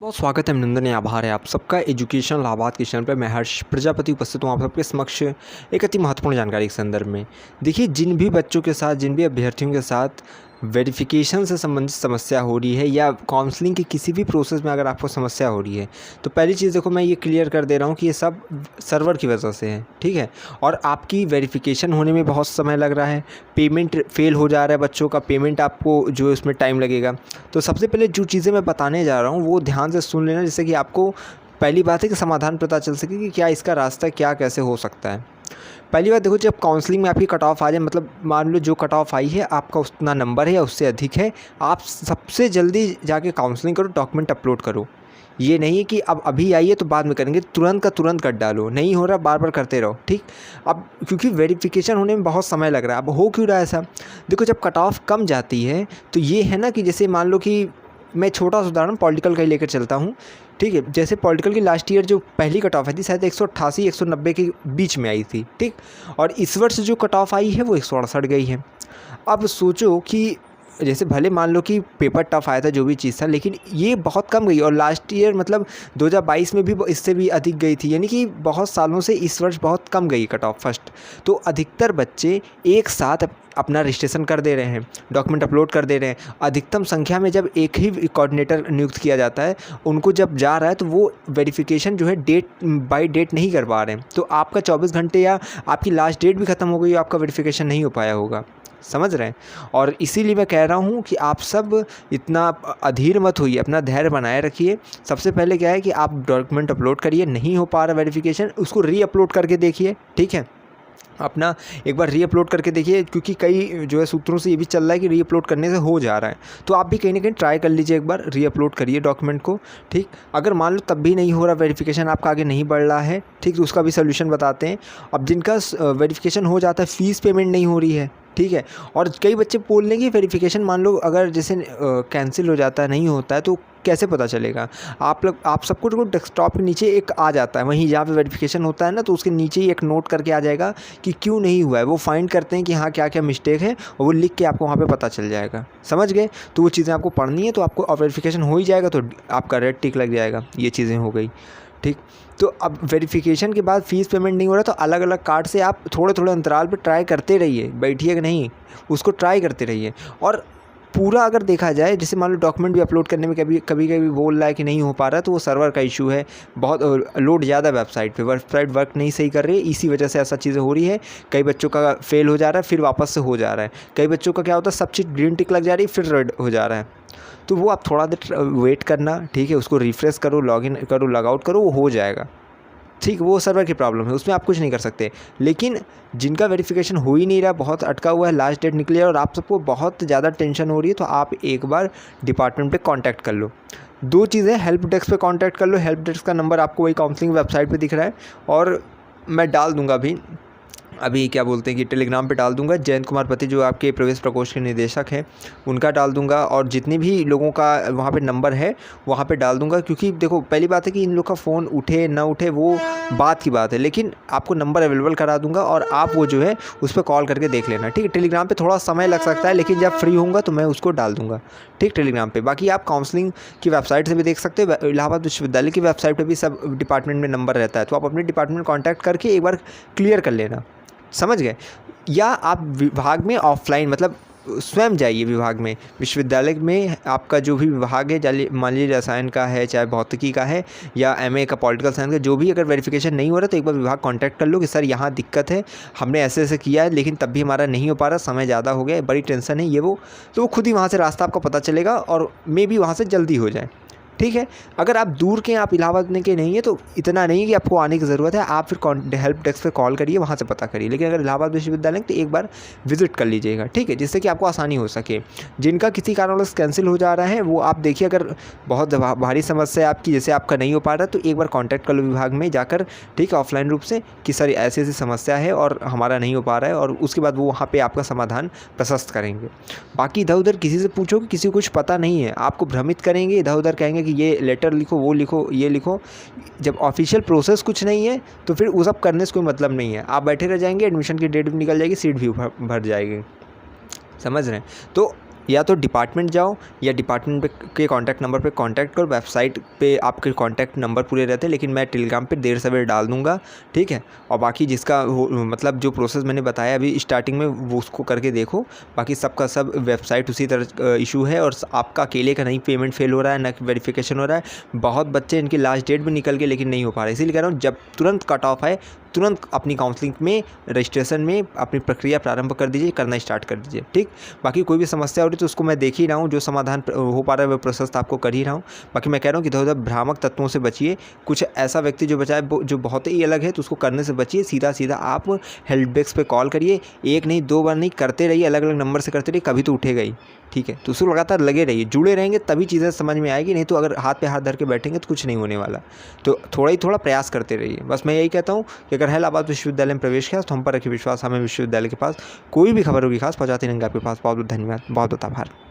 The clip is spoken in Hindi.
बहुत स्वागत है, अभिनंदन या आभार है आप सबका एजुकेशन लाभार्थ के चैनल पर। मैं हर्ष प्रजापति उपस्थित हूँ आप सबके समक्ष एक अति महत्वपूर्ण जानकारी के संदर्भ में। देखिए, जिन भी बच्चों के साथ, जिन भी अभ्यर्थियों के साथ वेरिफिकेशन से संबंधित समस्या हो रही है या काउंसलिंग के किसी भी प्रोसेस में अगर आपको समस्या हो रही है, तो पहली चीज़ देखो, मैं ये क्लियर कर दे रहा हूँ कि ये सब सर्वर की वजह से है, ठीक है। और आपकी वेरिफिकेशन होने में बहुत समय लग रहा है, पेमेंट फेल हो जा रहा है, बच्चों का पेमेंट आपको जो है उसमें टाइम लगेगा। तो सबसे पहले जो चीज़ें मैं बताने जा रहा हूँ वो ध्यान से सुन लेना, जिससे कि आपको पहली बात है कि समाधान पता चल सके कि क्या इसका रास्ता क्या कैसे हो सकता है। पहली बात देखो, जब काउंसलिंग में आपकी कट ऑफ आ जाए, मतलब मान लो जो कट ऑफ आई है आपका उतना नंबर है या उससे अधिक है, आप सबसे जल्दी जाके काउंसलिंग करो, डॉक्यूमेंट अपलोड करो। ये नहीं है कि अब अभी आइए तो बाद में करेंगे, तुरंत का तुरंत कर डालो, नहीं हो रहा बार बार करते रहो, ठीक। अब क्योंकि वेरिफिकेशन होने में बहुत समय लग रहा है। अब हो क्यों रहा है ऐसा? देखो, जब कट ऑफ कम जाती है तो ये है ना कि जैसे मान लो कि मैं छोटा सा उदाहरण पॉलिटिकल का ही लेकर चलता हूँ, ठीक है। जैसे पॉलिटिकल की लास्ट ईयर जो पहली कट ऑफ आई थी शायद 188 190 के बीच में आई थी, ठीक। और इस वर्ष जो कट ऑफ आई है वो 168 गई है। अब सोचो कि जैसे भले मान लो कि पेपर टफ आया था, जो भी चीज़ था, लेकिन ये बहुत कम गई। और लास्ट ईयर मतलब 2022 में भी इससे भी अधिक गई थी, यानी कि बहुत सालों से इस वर्ष बहुत कम गई कट ऑफ फर्स्ट। तो अधिकतर बच्चे एक साथ अपना रजिस्ट्रेशन कर दे रहे हैं, डॉक्यूमेंट अपलोड कर दे रहे हैं। अधिकतम संख्या में जब एक ही कोऑर्डिनेटर नियुक्त किया जाता है, उनको जब जा रहा है तो वो वेरिफिकेशन जो है डेट बाय डेट नहीं कर पा रहे हैं। तो आपका 24 घंटे या आपकी लास्ट डेट भी ख़त्म हो गई, आपका वेरिफिकेशन नहीं हो पाया होगा, समझ रहे हैं। और इसीलिए मैं कह रहा हूँ कि आप सब इतना अधीर मत होइए, अपना धैर्य बनाए रखिए। सबसे पहले क्या है कि आप डॉक्यूमेंट अपलोड करिए, नहीं हो पा रहा वेरिफिकेशन, उसको री अपलोड करके देखिए, ठीक है। अपना एक बार री अपलोड करके देखिए, क्योंकि कई जो है सूत्रों से ये भी चल रहा है कि री अपलोड करने से हो जा रहा है। तो आप भी कहीं ना कहीं ट्राई कर लीजिए, एक बार री अपलोड करिए डॉक्यूमेंट को, ठीक। अगर मान लो तब भी नहीं हो रहा, वेरिफिकेशन आपका आगे नहीं बढ़ रहा है, ठीक, तो उसका भी सोल्यूशन बताते हैं। अब जिनका वेरिफिकेशन हो जाता है, फ़ीस पेमेंट नहीं हो रही है, ठीक है। और कई बच्चे बोल लेंगे कि वेरिफिकेशन मान लो अगर जैसे कैंसिल हो जाता है, नहीं होता है, तो कैसे पता चलेगा? आप सबको जो डेस्कटॉप के नीचे एक आ जाता है, वहीं जहाँ पे वेरिफिकेशन होता है ना, तो उसके नीचे ही एक नोट करके आ जाएगा कि क्यों नहीं हुआ है। वो फाइंड करते हैं कि हाँ क्या क्या मिस्टेक है, और वो लिख के आपको वहाँ पे पता चल जाएगा, समझ गए। तो वो चीज़ें आपको पढ़नी है, तो आपको वेरिफिकेशन हो ही जाएगा, तो आपका रेड टिक लग जाएगा। ये चीज़ें हो गई, ठीक। तो अब वेरिफिकेशन के बाद फ़ीस पेमेंट नहीं हो रहा, तो अलग अलग कार्ड से आप थोड़े थोड़े अंतराल पर ट्राई करते रहिए, बैठिए कि नहीं, उसको ट्राई करते रहिए। और पूरा अगर देखा जाए, जैसे मान लो डॉक्यूमेंट भी अपलोड करने में कभी कभी बोल रहा है कि नहीं हो पा रहा है, तो वो सर्वर का इशू है, बहुत लोड ज़्यादा वेबसाइट वर्क नहीं सही कर रही है, इसी वजह से ऐसा चीज़ें हो रही है। कई बच्चों का फेल हो जा रहा है, फिर वापस से हो जा रहा है। कई बच्चों का क्या होता है, सब चीज़ ग्रीन टिक लग जा रही है, फिर रेड हो जा रहा है। तो वो आप थोड़ा देर वेट करना, ठीक है। उसको रिफ़्रेश करो, लॉगिन करो, लॉगआउट करो, वो हो जाएगा, ठीक। वो सर्वर की प्रॉब्लम है, उसमें आप कुछ नहीं कर सकते। लेकिन जिनका वेरिफिकेशन हो ही नहीं रहा, बहुत अटका हुआ है, लास्ट डेट निकली है और आप सबको बहुत ज़्यादा टेंशन हो रही है, तो आप एक बार डिपार्टमेंट पे कांटेक्ट कर लो। दो चीज़ें, हेल्प डेस्क पे कांटेक्ट कर लो। हेल्प डेस्क का नंबर आपको वही काउंसलिंग वेबसाइट पे दिख रहा है, और मैं डाल दूँगा अभी क्या बोलते हैं कि टेलीग्राम पे डाल दूंगा। जयंत कुमार पति जो आपके प्रवेश प्रकोष्ठ के निदेशक हैं, उनका डाल दूंगा, और जितने भी लोगों का वहाँ पे नंबर है वहाँ पे डाल दूंगा। क्योंकि देखो, पहली बात है कि इन लोग का फ़ोन उठे ना उठे वो बात की बात है, लेकिन आपको नंबर अवेलेबल करा दूंगा, और आप वो जो है उस पर कॉल करके देख लेना, ठीक है। टेलीग्राम पर थोड़ा समय लग सकता है, लेकिन जब फ्री होऊंगा तो मैं उसको डाल दूँगा, ठीक, टेलीग्राम पर। बाकी आप काउंसलिंग की वेबसाइट से भी देख सकते हो, इलाहाबाद विश्वविद्यालय की वेबसाइट पर भी सब डिपार्टमेंट में नंबर रहता है, तो आप अपने डिपार्टमेंट में कॉन्टैक्ट करके एक बार क्लियर कर लेना, समझ गए। या आप विभाग में ऑफलाइन, मतलब स्वयं जाइए विभाग में, विश्वविद्यालय में आपका जो भी विभाग है, मान लीजिए रसायन का है, चाहे भौतिकी का है, या एमए का, पॉलिटिकल साइंस का, जो भी अगर वेरिफिकेशन नहीं हो रहा, तो एक बार विभाग कांटेक्ट कर लो कि सर यहाँ दिक्कत है, हमने ऐसे ऐसे किया है, लेकिन तब भी हमारा नहीं हो पा रहा, समय ज़्यादा हो गया, बड़ी टेंशन है, ये वो। तो वो खुद ही वहाँ से रास्ता आपको पता चलेगा, और मे भी वहाँ से जल्दी हो जाए, ठीक है। अगर आप दूर के, आप इलाहाबाद के नहीं है, तो इतना नहीं है कि आपको आने की ज़रूरत है, आप फिर हेल्प डेस्क पे कॉल करिए, वहाँ से पता करिए। लेकिन अगर इलाहाबाद विश्वविद्यालय तो एक बार विजिट कर लीजिएगा, ठीक है, जिससे कि आपको आसानी हो सके। जिनका किसी कारणवश कैंसिल हो जा रहा है, वो आप देखिए, अगर बहुत भारी समस्या है आपकी, जैसे आपका नहीं हो पा रहा, तो एक बार कॉन्टैक्ट कर लो विभाग में जाकर, ठीक है, ऑफलाइन रूप से, कि सर ऐसी ऐसी समस्या है और हमारा नहीं हो पा रहा है, और उसके बाद वो वहाँ पर आपका समाधान प्रशस्त करेंगे। बाकी इधर उधर किसी से पूछो कि किसी को कुछ पता नहीं है, आपको भ्रमित करेंगे, इधर उधर कहेंगे कि ये लेटर लिखो, वो लिखो, ये लिखो। जब ऑफिशियल प्रोसेस कुछ नहीं है, तो फिर वो सब करने से कोई मतलब नहीं है, आप बैठे रह जाएंगे, एडमिशन की डेट भी निकल जाएगी, सीट भी भर जाएगी, समझ रहे हैं। तो या तो डिपार्टमेंट जाओ या डिपार्टमेंट के कॉन्टैक्ट नंबर पे कांटेक्ट करो। वेबसाइट पे आपके कॉन्टैक्ट नंबर पूरे रहते हैं, लेकिन मैं टेलीग्राम पे देर सवेर डाल दूँगा, ठीक है। और बाकी जिसका मतलब जो प्रोसेस मैंने बताया अभी स्टार्टिंग में वो उसको करके देखो। बाकी सबका सब वेबसाइट उसी तरह इशू है और आपका अकेले का नहीं पेमेंट फेल हो रहा है, ना वेरिफिकेशन हो रहा है। बहुत बच्चे इनकी लास्ट डेट भी निकल गई लेकिन नहीं हो पा रहा है। इसीलिए कह रहा हूँ जब तुरंत कट ऑफ है तुरंत अपनी काउंसलिंग में रजिस्ट्रेशन में अपनी प्रक्रिया प्रारंभ कर दीजिए, करना स्टार्ट कर दीजिए, ठीक। बाकी कोई भी समस्या हो रही तो उसको मैं देख ही रहा हूँ, जो समाधान हो पा रहा है वो प्रोसेस आप कर ही रहा हूँ। बाकी मैं कह रहा हूँ कि इधर उधर भ्रामक तत्वों से बचिए। कुछ ऐसा व्यक्ति जो बचाए जो बहुत ही अलग है तो उसको करने से बचिए। सीधा सीधा आप हेल्प डेस्क पे कॉल करिए, एक नहीं दो बार नहीं, करते रहिए, अलग अलग नंबर से करते रहिए, कभी तो उठेगा ही, ठीक है। तो उसको लगातार लगे रहिए, जुड़े रहेंगे तभी चीज़ें समझ में आएगी, नहीं तो अगर हाथ पे हाथ धर के बैठेंगे तो कुछ नहीं होने वाला। तो थोड़ा ही थोड़ा प्रयास करते रहिए। बस मैं यही कहता हूँ कि अगर है इलाहाबाद विश्वविद्यालय में प्रवेश किया तो हम पर रखिए विश्वास। हमें विश्वविद्यालय के पास कोई भी खबर होगी खास पहुँचाते रहेंगे आपके पास। बहुत बहुत धन्यवाद, बहुत बहुत आभार।